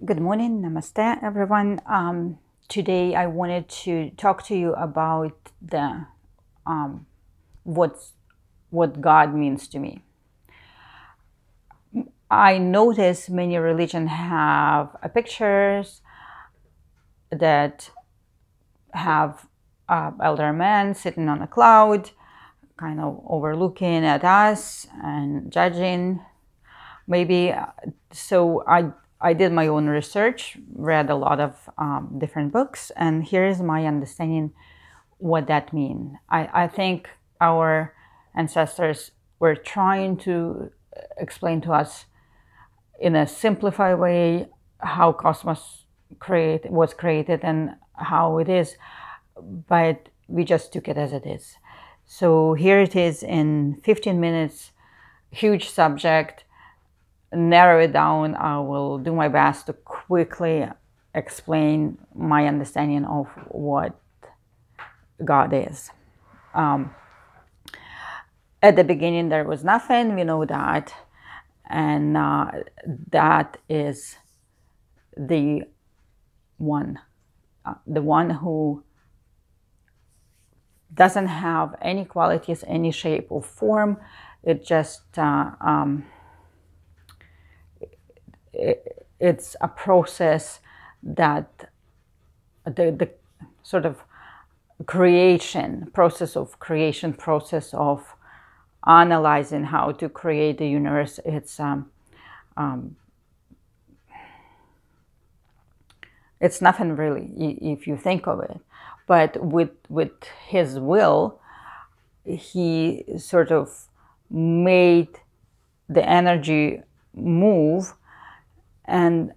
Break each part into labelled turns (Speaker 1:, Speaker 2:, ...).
Speaker 1: Good morning, namaste, everyone. Today I wanted to talk to you about the what God means to me. I notice many religions have pictures that have elder man sitting on a cloud, kind of overlooking at us and judging. Maybe so. I did my own research, read a lot of different books, and here is my understanding what that means. I think our ancestors were trying to explain to us in a simplified way how cosmos was created and how it is, but we just took it as it is. So here it is in 15 minutes, huge subject, narrow it down. I will do my best to quickly explain my understanding of what God is. At the beginning, there was nothing. We know that. And that is the one who doesn't have any qualities, any shape or form. It just it's a process that the sort of process of analyzing how to create the universe. It's nothing really if you think of it, but with his will, he sort of made the energy move and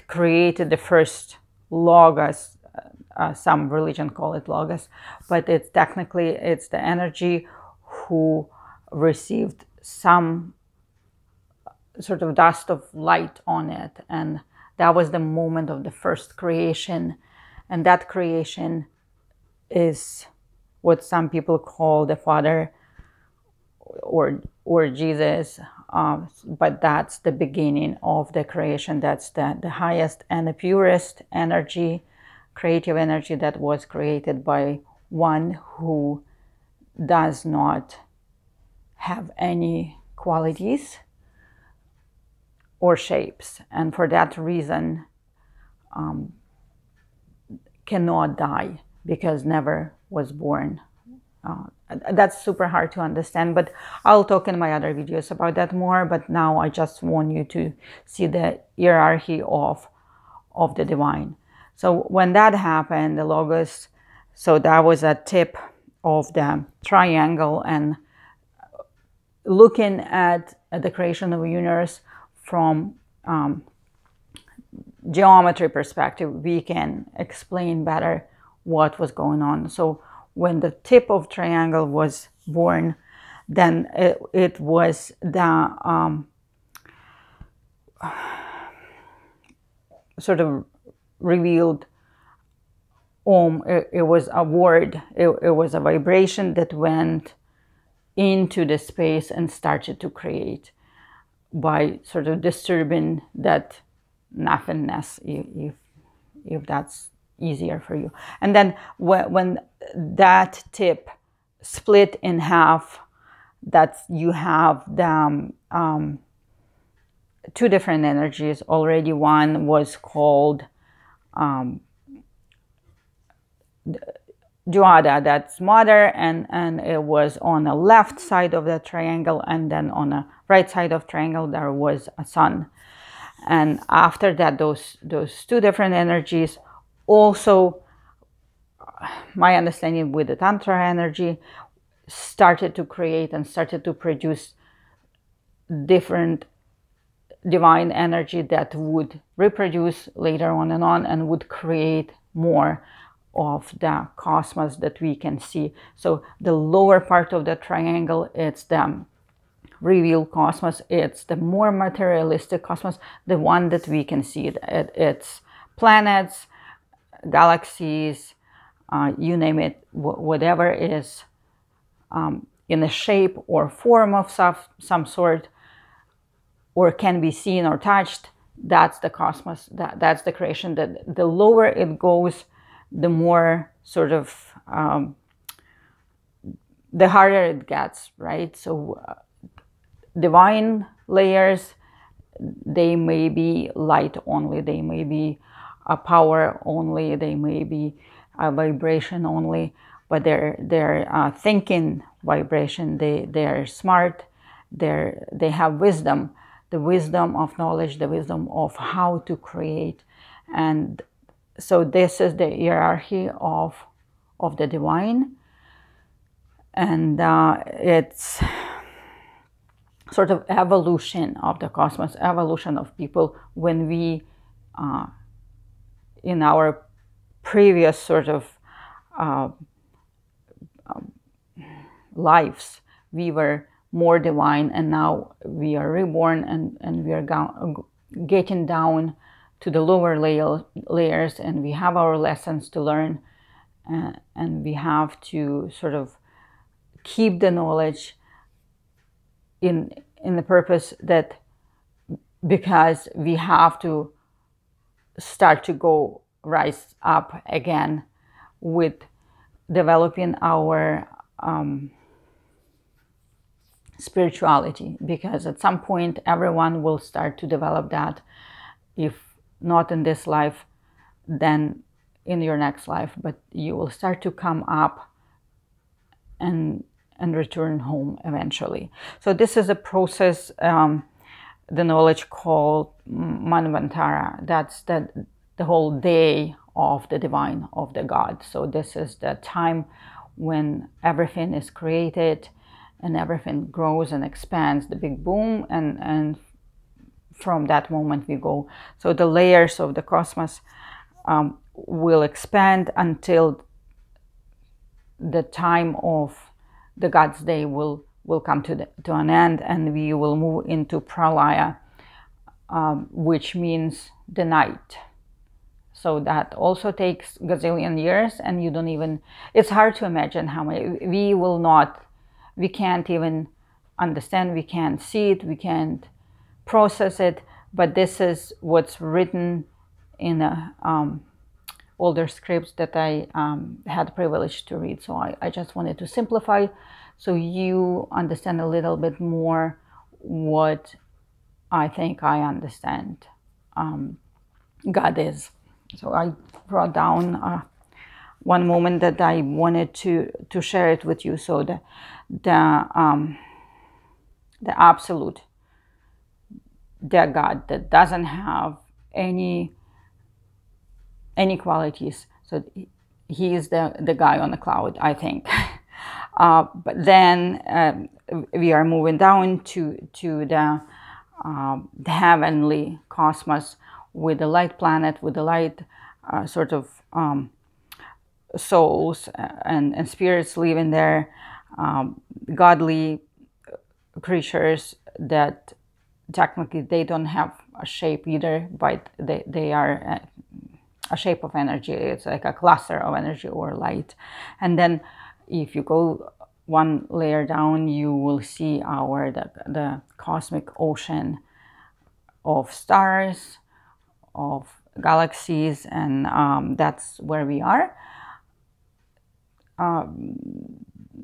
Speaker 1: created the first logos. Some religion call it logos, but it's the energy who received some sort of dust of light on it, and that was the moment of the first creation. And that creation is what some people call the Father or Jesus, but that's the beginning of the creation. That's the highest and the purest energy, creative energy, that was created by one who does not have any qualities or shapes, and for that reason cannot die because never was born. That's super hard to understand, but I'll talk in my other videos about that more. But now I just want you to see the hierarchy of the divine. So when that happened, the logos, so that was a tip of the triangle, and looking at the creation of the universe from geometry perspective, we can explain better what was going on. So when the tip of triangle was born, then it was the sort of revealed Om. It was a word, it was a vibration that went into the space and started to create by sort of disturbing that nothingness, if that's easier for you. And then when that tip split in half, that's you have the two different energies already. One was called Jyada, that's mother, and it was on the left side of the triangle, and then on the right side of triangle there was a sun. And after that, those two different energies also, my understanding with the Tantra energy, started to create and started to produce different divine energy that would reproduce later on and would create more of the cosmos that we can see. So the lower part of the triangle, it's the revealed cosmos. It's the more materialistic cosmos, the one that we can see. It's planets, galaxies, you name it, whatever is in a shape or form of some sort, or can be seen or touched, That's the cosmos, that's the creation. That the lower it goes, the more sort of the harder it gets, right? So divine layers, they may be light only, they may be a power only, they may be a vibration only, but they're thinking vibration. They're smart, they have wisdom, the wisdom of knowledge, the wisdom of how to create. And so this is the hierarchy of the divine. And it's sort of evolution of the cosmos, evolution of people. When we, in our previous sort of lives, we were more divine, and now we are reborn, and we are getting down to the lower layers, and we have our lessons to learn, and we have to sort of keep the knowledge in the purpose that, because we have to start to go rise up again with developing our spirituality, because at some point everyone will start to develop that, if not in this life, then in your next life, but you will start to come up and return home eventually. So this is a process, the knowledge called Manvantara. That's the whole day of the divine, of the God. So this is the time when everything is created and everything grows and expands, the big boom, and from that moment we go. So the layers of the cosmos will expand until the time of the God's day will come to an end, and we will move into pralaya, which means the night. So that also takes gazillion years, and you don't even, it's hard to imagine how many. We can't even understand, we can't see it, we can't process it, but this is what's written in older scripts that I had the privilege to read. So I just wanted to simplify so you understand a little bit more what I think I understand God is. So I brought down one moment that I wanted to share it with you. So the absolute, the God that doesn't have any qualities. So he is the guy on the cloud, I think. But then we are moving down to the heavenly cosmos, with the light planet, with the light sort of souls and spirits living there, godly creatures that technically they don't have a shape either, but they are a shape of energy. It's like a cluster of energy or light. And then if you go one layer down, you will see the cosmic ocean of stars, of galaxies, and that's where we are.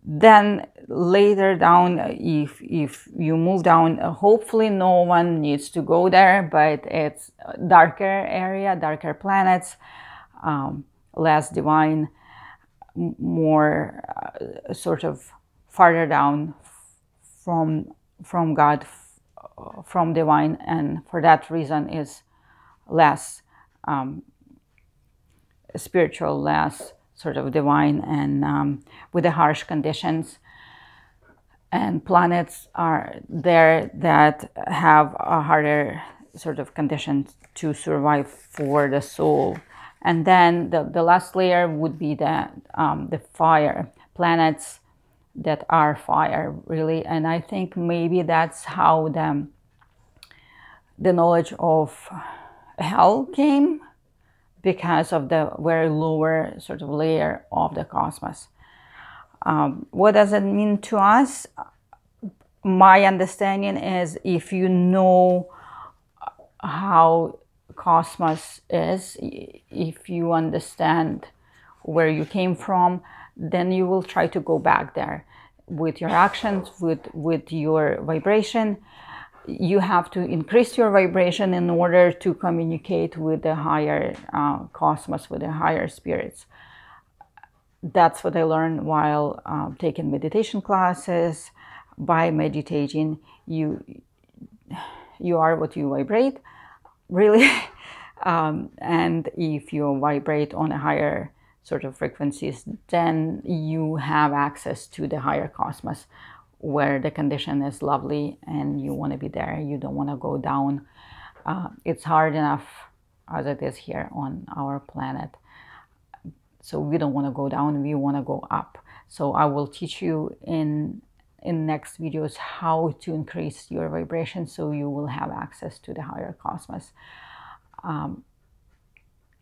Speaker 1: Then later down, if you move down, hopefully no one needs to go there, but it's a darker area, darker planets, less divine, more sort of farther down from God, from divine, and for that reason is less spiritual, less sort of divine, and with the harsh conditions. And planets are there that have a harder sort of conditions to survive for the soul. And then the last layer would be the fire planets that are fire, really. And I think maybe that's how the knowledge of hell came, because of the very lower sort of layer of the cosmos. What does it mean to us? My understanding is, if you know how cosmos is, if you understand where you came from, then you will try to go back there with your actions, with your vibration. You have to increase your vibration in order to communicate with the higher cosmos, with the higher spirits. That's what I learned while taking meditation classes. By meditating, you are what you vibrate, really. And if you vibrate on a higher sort of frequencies, then you have access to the higher cosmos, where the condition is lovely and you want to be there. You don't want to go down. It's hard enough as it is here on our planet. So we don't want to go down, we want to go up. So I will teach you in next videos how to increase your vibration so you will have access to the higher cosmos.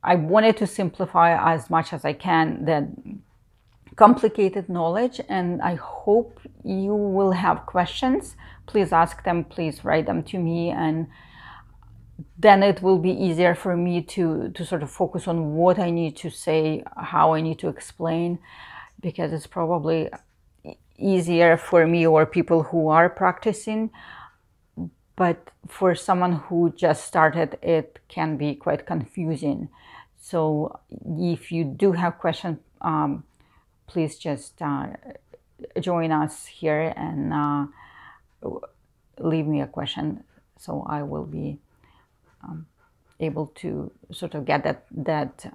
Speaker 1: I wanted to simplify as much as I can the complicated knowledge, and I hope you will have questions. Please ask them, please write them to me, and then it will be easier for me to sort of focus on what I need to say, how I need to explain, because it's probably easier for me or people who are practicing. But for someone who just started, it can be quite confusing. So if you do have questions, please just join us here and leave me a question, so I will be able to sort of get that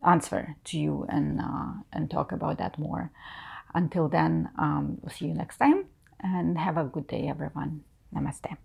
Speaker 1: answer to you and talk about that more. Until then, we'll see you next time, and have a good day, everyone. Namaste.